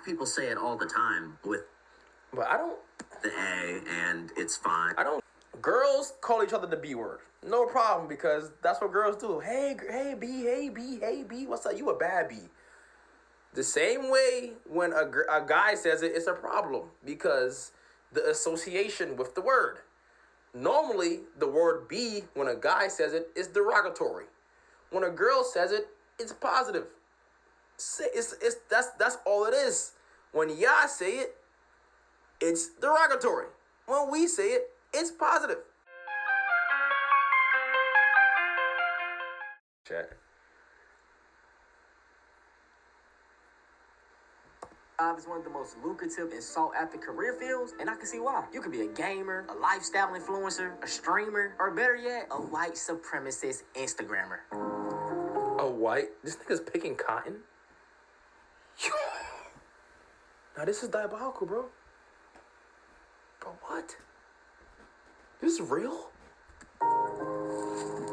Black people say it all the time with But I don't. the A, and it's fine. I don't. Girls call each other the B word. No problem, because that's what girls do. Hey, hey, B, hey, B, hey, B. What's up? You a bad B. The same way when a guy says it, it's a problem because the association with the word. Normally, the word B, when a guy says it, is derogatory. When a girl says it, it's positive. That's all it is. When y'all say it, it's derogatory. When we say it, it's positive. Check. Is one of the most lucrative and sought-after career fields, and I can see why. You could be a gamer, a lifestyle influencer, a streamer, or better yet, a white supremacist Instagrammer. A white? This nigga's picking cotton? Now this is diabolical, bro. Bro, what? This is real?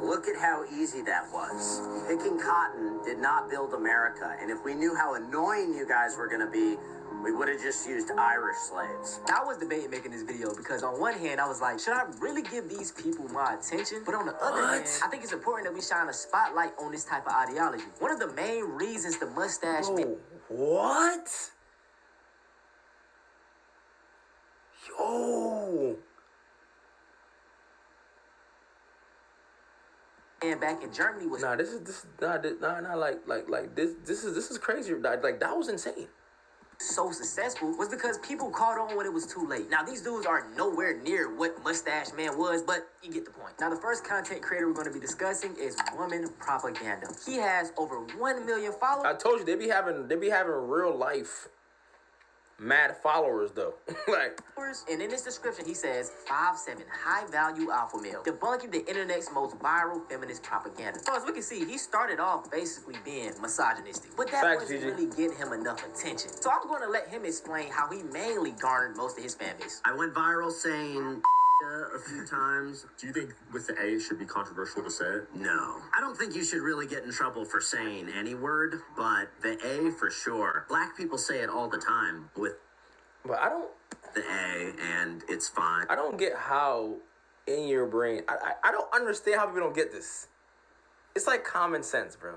Look at how easy that was. Picking cotton did not build America, and if we knew how annoying you guys were going to be, we would have just used Irish slaves. I was debating making this video because on one hand, I was like, should I really give these people my attention? But on the other hand, I think it's important that we shine a spotlight on this type of ideology. One of the main reasons the mustache... What? Yo. And back in Germany was like this is crazy. Like that was insane. So successful was because people caught on when it was too late. Now these dudes are nowhere near what Mustache Man was, but you get the point. Now the first content creator we're going to be discussing is Woman Propaganda. He has over 1 million followers. I told you they be having real life mad followers though. Like, and in his description he says 5'7" high value alpha male, debunking the internet's most viral feminist propaganda. So as we can see, he started off basically being misogynistic, but that wasn't really getting him enough attention. So I'm going to let him explain how he mainly garnered most of his fan base. I went viral saying a few times. Do you think with the A it should be controversial to say it? No. I don't think you should really get in trouble for saying any word, but the A for sure. Black people say it all the time with I don't... the A, and it's fine. I don't get how in your brain... I don't understand how people don't get this. It's like common sense, bro.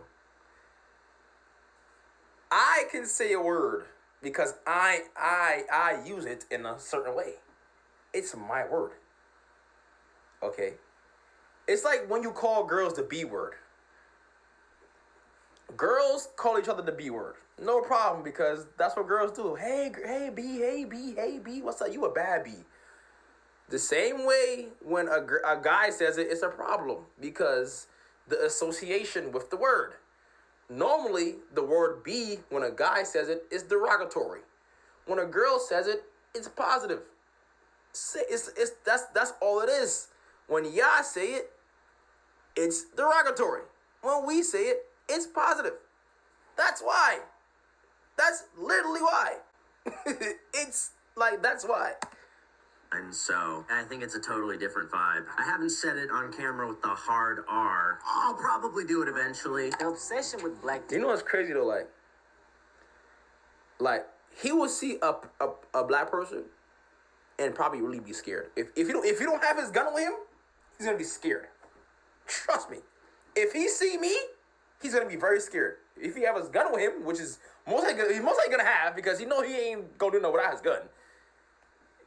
I can say a word because I use it in a certain way. It's my word. Okay? It's like when you call girls the B word. Girls call each other the B word. No problem, because that's what girls do. Hey, hey, B, hey, B, hey, B. What's up? You a bad B. The same way when a guy says it, it's a problem because the association with the word. Normally, the word B, when a guy says it, is derogatory. When a girl says it, it's positive. That's all it is. When y'all say it, it's derogatory. When we say it, it's positive. That's why. That's literally why. It's like, that's why. And so, I think it's a totally different vibe. I haven't said it on camera with the hard R. I'll probably do it eventually. The obsession with black... You know what's crazy though? Like he will see a black person and probably really be scared. If you don't have his gun on him, he's gonna be scared. Trust me. If he see me, he's gonna be very scared. If he have his gun on him, which is he's most likely gonna have, because he ain't gonna do no without his gun.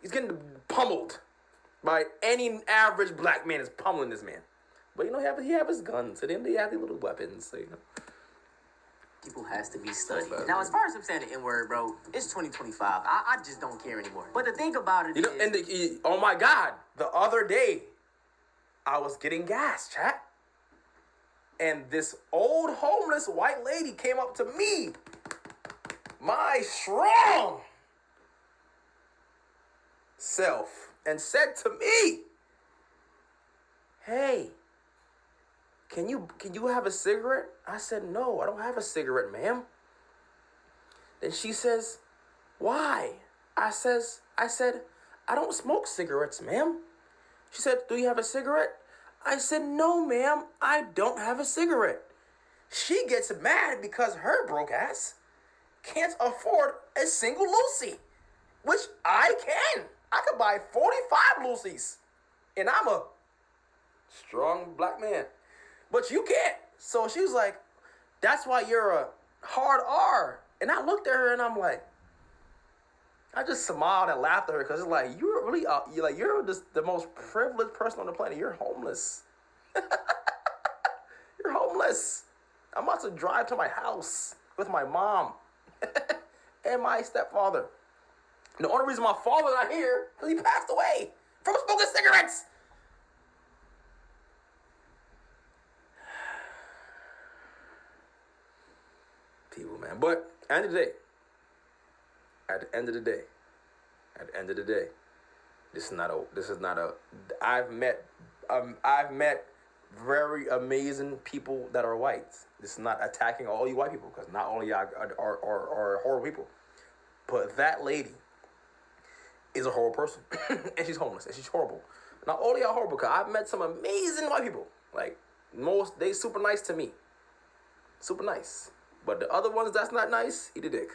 He's getting pummeled by any average black man is pummeling this man. But he have his guns, so then they have their little weapons. So, People has to be studied. Now, as far as him saying the N-word, bro, it's 2025. I just don't care anymore. But the thing about it is... oh my God, the other day, I was getting gas, chat. And this old homeless white lady came up to me, my strong self, and said to me, "Hey, can you have a cigarette?" I said, "No, I don't have a cigarette, ma'am." Then she says, "Why?" I said, "I don't smoke cigarettes, ma'am." She said, "Do you have a cigarette?" I said, "No, ma'am, I don't have a cigarette." She gets mad because her broke ass can't afford a single Lucy, which I can. I could buy 45 Lucy's, and I'm a strong black man. But you can't. So she was like, that's why you're a hard R. And I looked at her and I'm like, I just smiled and laughed at her because it's like, you're really, you're just the most privileged person on the planet. You're homeless. You're homeless. I'm about to drive to my house with my mom and my stepfather. And the only reason my father's not here is he passed away from smoking cigarettes. People, man. But at the end of the day, this is not a, I've met very amazing people that are white. This is not attacking all you white people, because not all y'all are horrible people. But that lady is a horrible person. And she's homeless, and she's horrible. Not all y'all horrible, because I've met some amazing white people. Like, they super nice to me. Super nice. But the other ones that's not nice, eat a dick.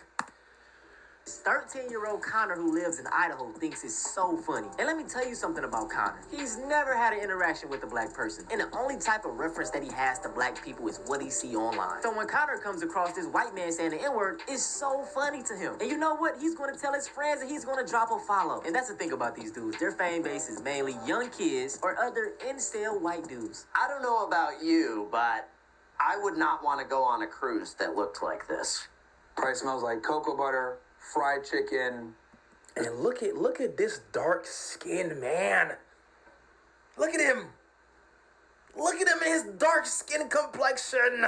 13-year-old Connor, who lives in Idaho, thinks it's so funny. And let me tell you something about Connor. He's never had an interaction with a black person. And the only type of reference that he has to black people is what he see online. So when Connor comes across this white man saying the N-word, it's so funny to him. And you know what? He's going to tell his friends and he's going to drop a follow. And that's the thing about these dudes. Their fan base is mainly young kids or other incel white dudes. I don't know about you, but I would not want to go on a cruise that looked like this. Probably smells like cocoa butter, fried chicken. And look at this dark-skinned man. Look at him. Look at him in his dark skin complexion.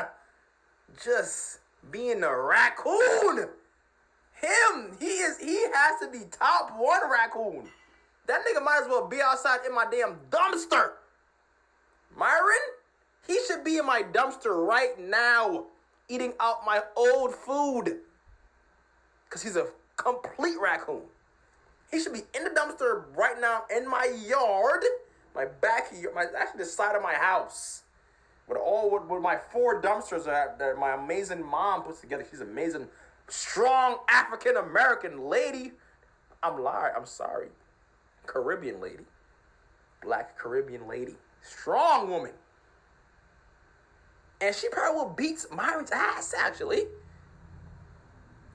Just being a raccoon. He has to be top 1 raccoon. That nigga might as well be outside in my damn dumpster. Myron, he should be in my dumpster right now, eating out my old food. Because he's a complete raccoon. He should be in the dumpster right now in my yard, my backyard, actually the side of my house. With my 4 dumpsters that my amazing mom puts together. She's an amazing, strong African-American lady. I'm sorry. Caribbean lady. Black Caribbean lady. Strong woman. And she probably will beat Myron's ass, actually.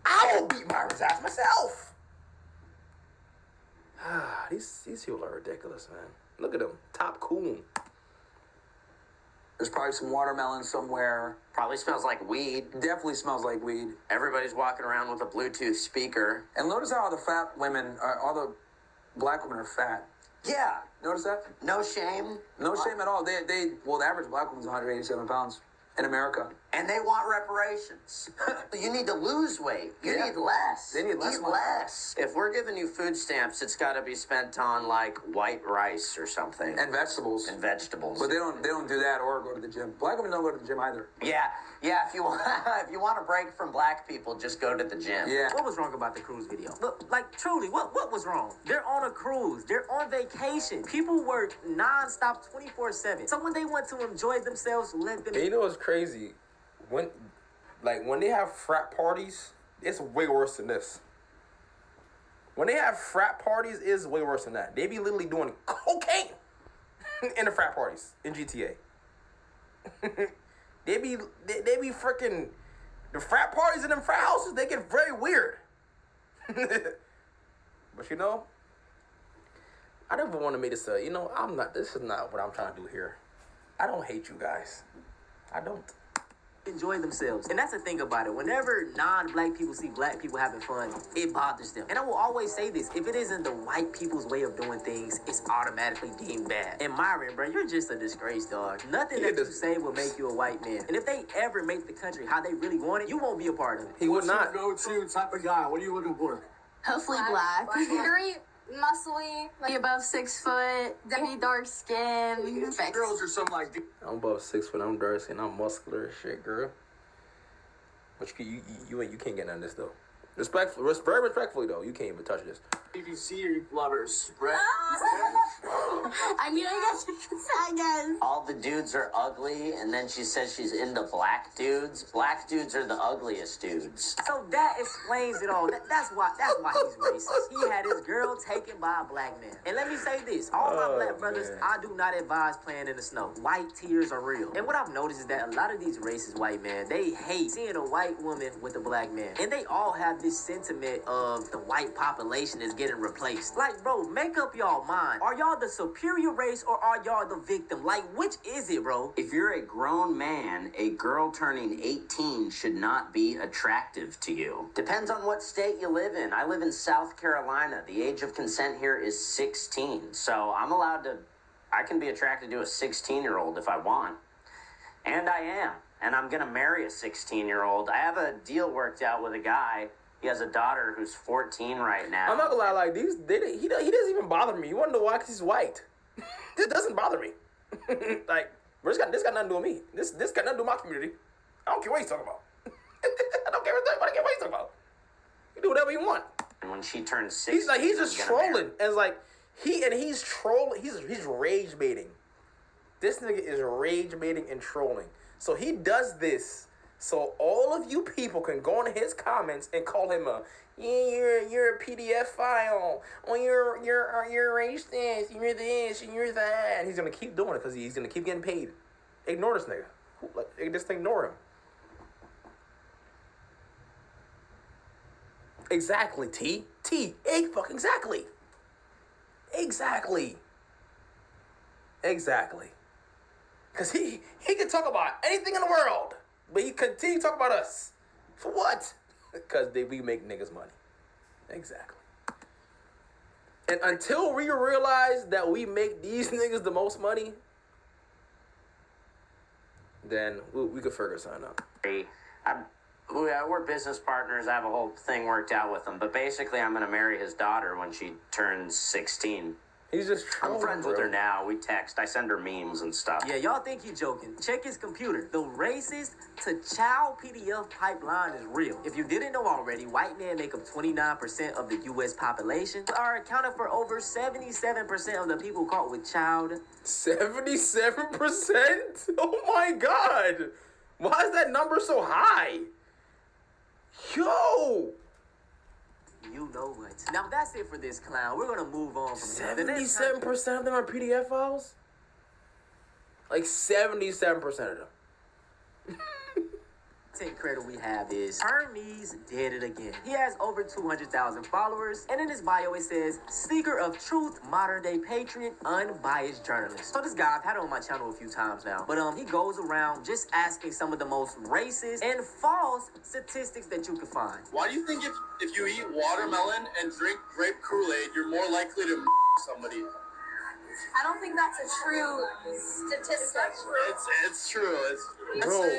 I will beat Myron's ass myself. These people are ridiculous, man. Look at them. Top coon. There's probably some watermelon somewhere. Probably smells like weed. Definitely smells like weed. Everybody's walking around with a Bluetooth speaker. And notice how all the fat women, all the black women are fat. Yeah. Notice that? No shame. No shame at all. Well, the average black woman's 187 pounds in America. And they want reparations. You need to lose weight. You need less. They need less Eat money. less. If we're giving you food stamps, it's got to be spent on like white rice or something. And vegetables. And vegetables. But they don't do that or go to the gym. Black women don't go to the gym either. Yeah. If you want a break from black people, just go to the gym. Yeah. What was wrong about the cruise video? Look, like, truly, what was wrong? They're on a cruise. They're on vacation. People work nonstop 24/7. So when they want to enjoy themselves, let them... And you know what's crazy? When they have frat parties, it's way worse than this. When they have frat parties, it's way worse than that. They be literally doing cocaine in the frat parties in GTA. They be freaking, the frat parties in them frat houses, they get very weird. But you know, I never want to make this this is not what I'm trying to do here. I don't hate you guys. I don't. enjoy themselves. And that's the thing about it. Whenever non-black people see black people having fun, it bothers them. And I will always say this, if it isn't the white people's way of doing things, it's automatically deemed bad. And Myron, bro, you're just a disgrace, dog. Nothing that you say will make you a white man. And if they ever make the country how they really want it, you won't be a part of it. He would not. What's your go-to type of guy? What are you looking for? Hopefully black. Very muscly, like above 6 foot, definitely dark skin. Girls are something like... I'm above 6 foot, I'm dark skin, I'm muscular as shit, girl. But you can't get none of this though. Very respectfully though, you can't even touch this. BBC lovers, right? I mean, I guess. All the dudes are ugly, and then she says she's into black dudes. Black dudes are the ugliest dudes. So that explains it all. That's why he's racist. He had his girl taken by a black man. And let me say this, all my black brothers, man. I do not advise playing in the snow. White tears are real. And what I've noticed is that a lot of these racist white men, they hate seeing a white woman with a black man. And they all have this sentiment of the white population is getting replaced. Like, bro, make up y'all mind. Are y'all the superior race or are y'all the victim? Like, which is it, bro? If you're a grown man, a girl turning 18 should not be attractive to you. Depends on what state you live in. I live in South Carolina. The age of consent here is 16. So I can be attracted to a 16-year-old if I want. And I am. And I'm going to marry a 16-year-old. I have a deal worked out with a guy. He has a daughter who's 14 right now. I'm not gonna lie, like he doesn't even bother me. You wanna know why? Because he's white. This doesn't bother me. Like, this got nothing to do with me. This got nothing to do with my community. I don't care what he's talking about. I don't care what he's talking about. You do whatever you want. And when she turns 16, He's just trolling. And it's like he's trolling. He's rage baiting. This nigga is rage baiting and trolling. So he does this so all of you people can go into his comments and call him you're a PDF file, or you're racist, you're this, and you're that. And he's gonna keep doing it because he's gonna keep getting paid. Ignore this nigga. Just ignore him. Exactly, T. Exactly. Because he can talk about anything in the world, but he continue to talk about us. For what? Because we make niggas money. Exactly. And until we realize that we make these niggas the most money, then we could figure something out. We're business partners. I have a whole thing worked out with him. But basically, I'm going to marry his daughter when she turns 16. He's just I'm friends with her now. We text. I send her memes and stuff. Yeah, y'all think he joking. Check his computer. The racist to child PDF pipeline is real. If you didn't know already, white men make up 29% of the U.S. population, but are accounted for over 77% of the people caught with child. 77%? Oh my God. Why is that number so high? Yo! You know what. Now that's it for this clown. We're gonna move on from here. 77% of them are PDF files? Like 77% of them. Content creator we have is Hermes did it again. He has over 200,000 followers, and in his bio it says, seeker of truth, modern day patriot, unbiased journalist. So this guy, I've had him on my channel a few times now, but he goes around just asking some of the most racist and false statistics that you can find. Why do you think if you eat watermelon and drink grape Kool-Aid, you're more likely to somebody? I don't think that's a true statistic. It's true. Bro,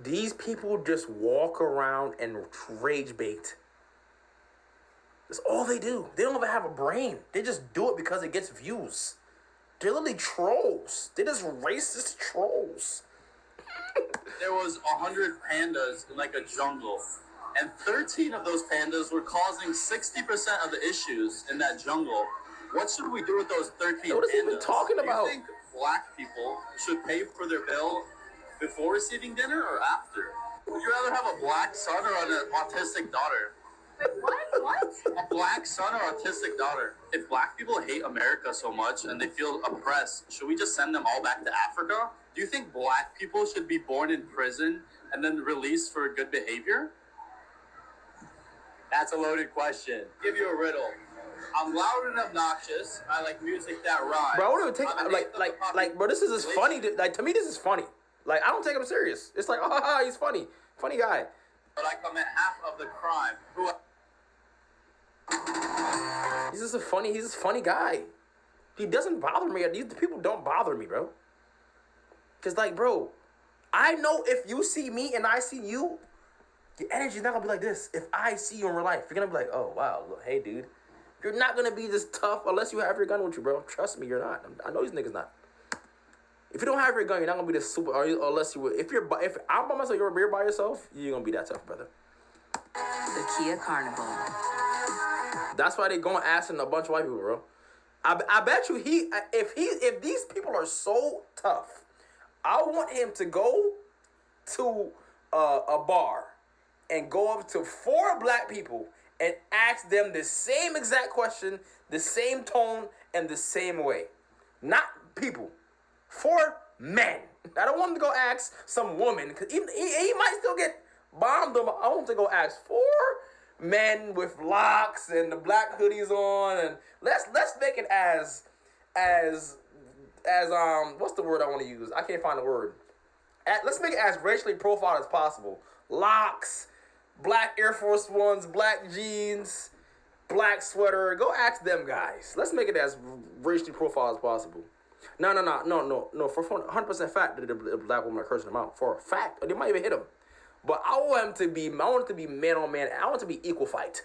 these people just walk around and rage bait. That's all they do. They don't even have a brain. They just do it because it gets views. They're literally trolls. They're just racist trolls. There was 100 pandas in like a jungle, and 13 of those pandas were causing 60% of the issues in that jungle. What should we do with those 13 What is he pandas? even talking about? Do you think black people should pay for their bill before receiving dinner or after? Would you rather have a black son or an autistic daughter? Wait, what? A black son or autistic daughter? If black people hate America so much and they feel oppressed, should we just send them all back to Africa? Do you think black people should be born in prison and then released for good behavior? That's a loaded question. Give you a riddle. I'm loud and obnoxious. I like music that rhymes. Bro, I don't even take bro. This is just funny. To me, this is funny. Like, I don't take him serious. It's like, oh, he's funny, funny guy. But I commit half of the crime. He's just a funny guy. He doesn't bother me. These people don't bother me, bro. Cause like, bro, I know if you see me and I see you, your energy's not gonna be like this. If I see you in real life, you're gonna be like, oh wow, look, hey dude. You're not gonna be this tough unless you have your gun with you, bro. Trust me, you're not. I know these niggas not. If you don't have your gun, you're not gonna be this super. Unless you, if I'm by myself, you're by yourself, you're gonna be that tough, brother. The Kia Carnival. That's why they going asking a bunch of white people, bro. I bet you if these people are so tough, I want him to go to a bar and go up to 4 black people and ask them the same exact question, the same tone, and the same way. Not people. 4 men. I don't want him to go ask some woman, because he might still get bombed. I want him to go ask 4 men with locks and the black hoodies on, and let's make it as what's the word I want to use? I can't find the word. Let's make it as racially profiled as possible. Locks, black Air Force Ones, black jeans, black sweater. Go ask them guys. Let's make it as racially profiled as possible. No. For 100% fact that the black woman are cursing them out. For a fact, they might even hit him. But I want it to be man on man. I want it to be equal fight.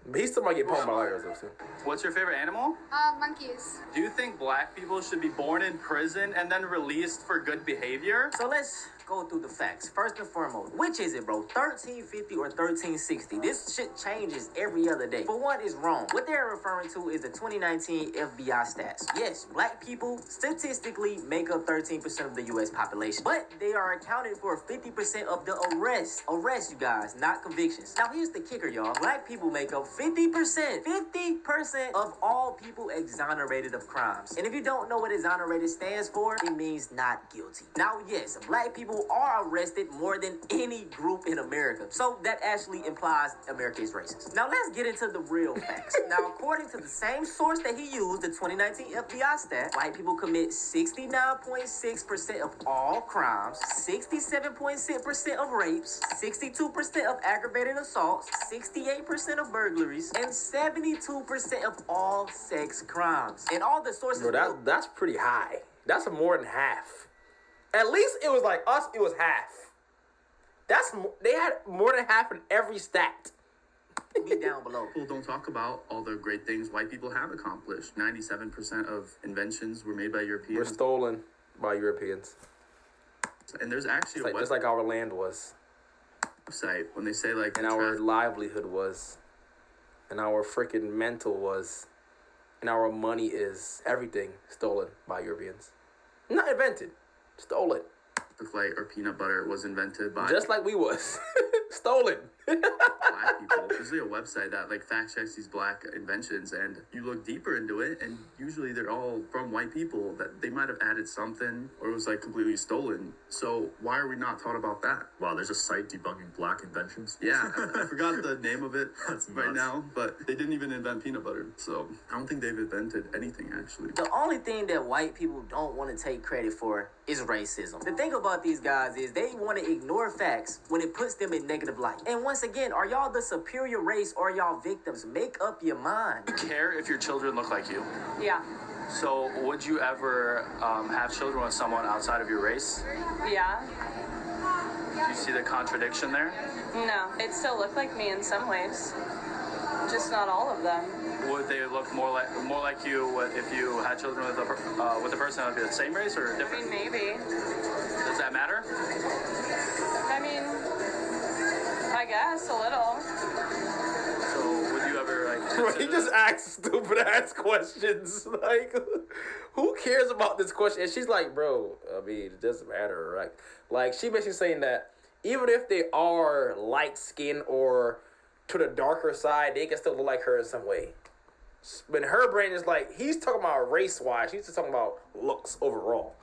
But he's still might get pumped by lighters though too. What's your favorite animal? Monkeys. Do you think black people should be born in prison and then released for good behavior? So let's go through the facts. First and foremost, which is it, bro? 1350 or 1360? This shit changes every other day. For one, is wrong. What they're referring to is the 2019 FBI stats. Yes, black people statistically make up 13% of the U.S. population, but they are accounted for 50% of the arrests. Arrests, you guys, not convictions. Now, here's the kicker, y'all. Black people make up 50% of all people exonerated of crimes. And if you don't know what exonerated stands for, it means not guilty. Now, yes, black people are arrested more than any group in America. So that actually implies America is racist. Now let's get into the real facts. Now, according to the same source that he used, the 2019 FBI stat, white people commit 69.6% of all crimes, 67.6% of rapes, 62% of aggravated assaults, 68% of burglaries, and 72% of all sex crimes. And all the sources... Bro, that's pretty high. That's more than half. At least it was like us, it was half. They had more than half in every stat. Be down below. People don't talk about all the great things white people have accomplished. 97% of inventions were made by Europeans. Were stolen by Europeans. And there's actually just like our land was. Website when they say like... And our livelihood was. And our freaking mental was. And our money is. Everything stolen by Europeans. Not invented. Stolen. Flight or peanut butter was invented by... Just like we was. Stolen. Black people. There's a website that like fact checks these black inventions, and you look deeper into it, and usually they're all from white people that they might have added something, or it was like completely stolen. So why are we not taught about that? Wow, there's a site debunking black inventions. Yeah, I forgot the name of it That's right nuts. now, but they didn't even invent peanut butter. So I don't think they've invented anything actually. The only thing that white people don't want to take credit for is racism. The thing about these guys is they want to ignore facts when it puts them in negative light. And once again, are y'all the superior race or y'all victims? Make up your mind. Do you care if your children look like you? Yeah. So would you ever have children with someone outside of your race? Yeah. Do you see the contradiction there? No. They'd still look like me in some ways. Just not all of them. Would they look more like you if you had children with a person of the same race or I different? mean, maybe. Does that matter? I mean, I guess a little. So would you ever like? Bro, he just asks stupid ass questions. Like, who cares about this question? And she's like, bro, I mean, it doesn't matter, right? Like, she basically saying that even if they are light skinned or to the darker side, they can still look like her in some way. But her brain is like, he's talking about race wise, she's just talking about looks overall.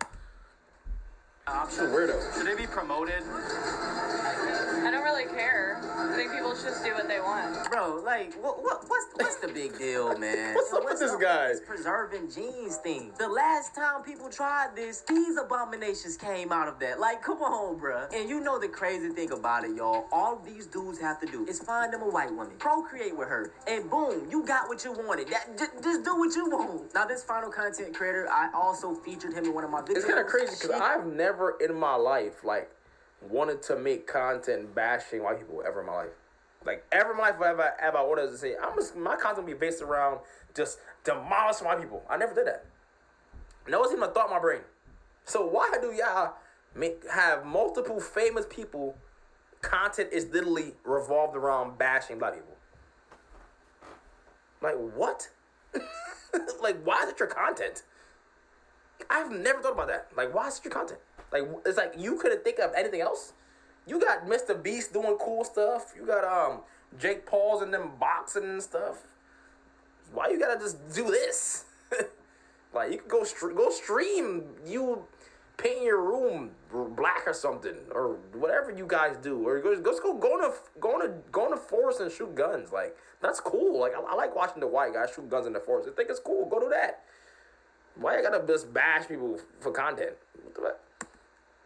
She's a weirdo. Should they be promoted? I don't really care. I think people should just do what they want. Bro, like, what's the big deal, man? What's up with this guy? This preserving genes thing. The last time people tried this, these abominations came out of that. Like, come on, bruh. And you know the crazy thing about it, y'all. All these dudes have to do is find them a white woman, procreate with her, and boom, you got what you wanted. Just do what you want. Now, this final content creator, I also featured him in one of my videos. It's kind of crazy because I've never in my life, like, wanted to make content bashing white people ever in my life. Like, ever in my life, ever I wanted to say, my content will be based around just demolishing white people. I never did that. And that wasn't even a thought in my brain. So why do y'all have multiple famous people, content is literally revolved around bashing black people? Like, what? Like, why is it your content? I've never thought about that. Like, why is it your content? Like, it's like you couldn't think of anything else. You got Mr. Beast doing cool stuff. You got Jake Paul's and them boxing and stuff. Why you gotta just do this? Like, you could go stream you paint your room black or something, or whatever you guys do, or go in the forest and shoot guns. Like, that's cool. Like, I like watching the white guys shoot guns in the forest. I think it's cool. Go do that. Why you gotta just bash people for content? What the fuck?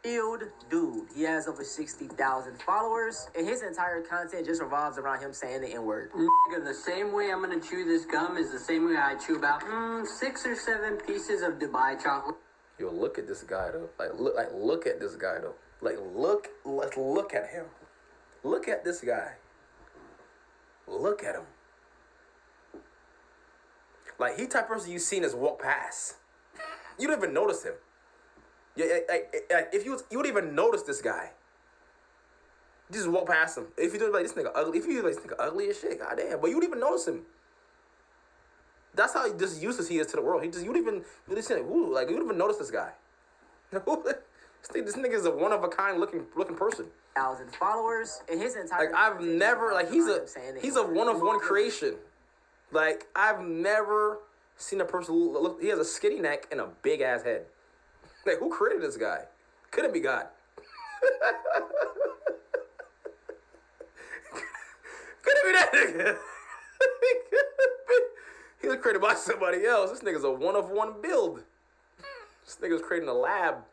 Dude, he has over 60,000 followers, and his entire content just revolves around him saying the N-word. Nigga, the same way I'm gonna chew this gum is the same way I chew about 6 or 7 pieces of Dubai chocolate. Yo, look at this guy though. Look at this guy though. Let's look at him. Look at this guy. Look at him. Like, he type of person you seen as walk past. You don't even notice him. Yeah, if you would even notice this guy. You just walk past him. If you do like this nigga ugly, if you like this nigga ugly as shit, goddamn, but you would even notice him. That's how just useless he is to the world. You would even you would even notice this guy. This nigga is a one of a kind looking person. 1,000 followers, and his entire like I've never like he's a one of one creation. Like, I've never seen a person look. He has a skinny neck and a big ass head. Like, who created this guy? Couldn't be God. Couldn't be that nigga. He was created by somebody else. This nigga's a one of one build. This nigga's creating a lab.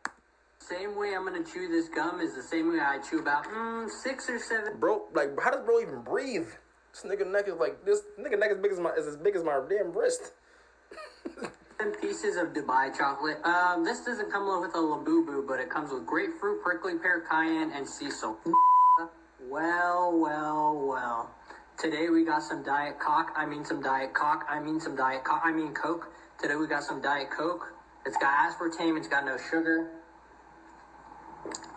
Same way I'm gonna chew this gum is the same way I chew about 6 or 7. Bro, like, how does bro even breathe? This nigga neck is like this. Nigga neck is as big as my damn wrist. 10 pieces of Dubai chocolate. This doesn't come with a Labubu, but it comes with grapefruit, prickly pear, cayenne, and sea salt. Well. Today we got some Diet Coke. I mean some Diet Coke. I mean Coke. Today we got some Diet Coke. It's got aspartame. It's got no sugar.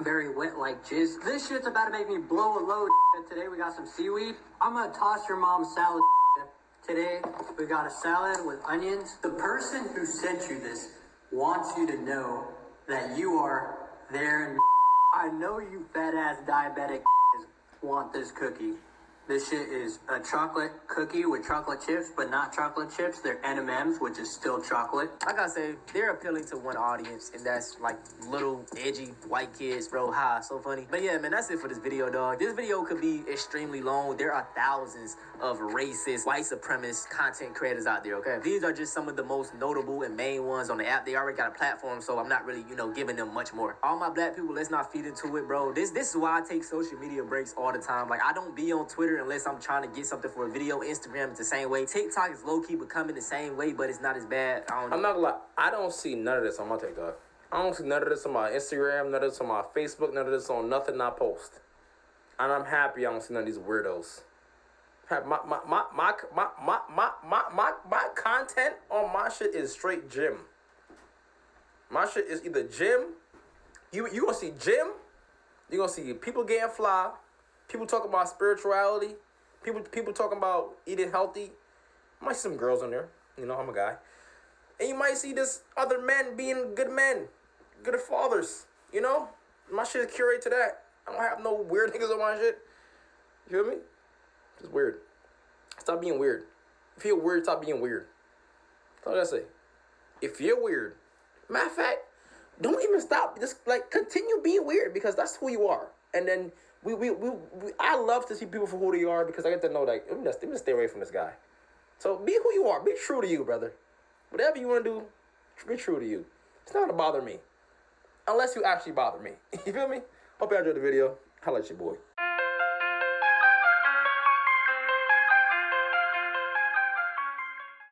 Very wet like jizz. This shit's about to make me blow a load. Today we got some seaweed. I'm gonna toss your mom's salad. Today we got a salad with onions. The person who sent you this wants you to know that you are there. And I know you fat ass diabetic want this cookie. This shit is a chocolate cookie with chocolate chips, but not chocolate chips. They're M&Ms, which is still chocolate. I gotta say, they're appealing to one audience, and that's like little edgy white kids, bro. Ha, so funny. But yeah, man, that's it for this video, dog. This video could be extremely long. There are thousands of racist, white supremacist content creators out there, okay? These are just some of the most notable and main ones on the app. They already got a platform, so I'm not really, giving them much more. All my black people, let's not feed into it, bro. This is why I take social media breaks all the time. Like, I don't be on Twitter unless I'm trying to get something for a video. Instagram is the same way. TikTok is low-key becoming the same way, but it's not as bad. I'm not gonna lie. I don't see none of this on my TikTok. I don't see none of this on my Instagram, none of this on my Facebook, none of this on nothing I post. And I'm happy I don't see none of these weirdos. My content on my shit is straight gym. My shit is either gym. You gonna see gym. You gonna see people getting fly. People talking about spirituality. People talking about eating healthy. You might see some girls on there. I'm a guy. And you might see this other men being good men. Good fathers. My shit is curated to that. I don't have no weird niggas on my shit. You feel me? It's weird. Stop being weird. If you're weird, stop being weird. That's all I gotta say. If you're weird, matter of fact, don't even stop. Just continue being weird, because that's who you are. And then I love to see people for who they are, because I get to know let me just stay away from this guy. So be who you are. Be true to you, brother. Whatever you want to do, be true to you. It's not gonna bother me, unless you actually bother me. You feel me? Hope you enjoyed the video. Holla at your boy.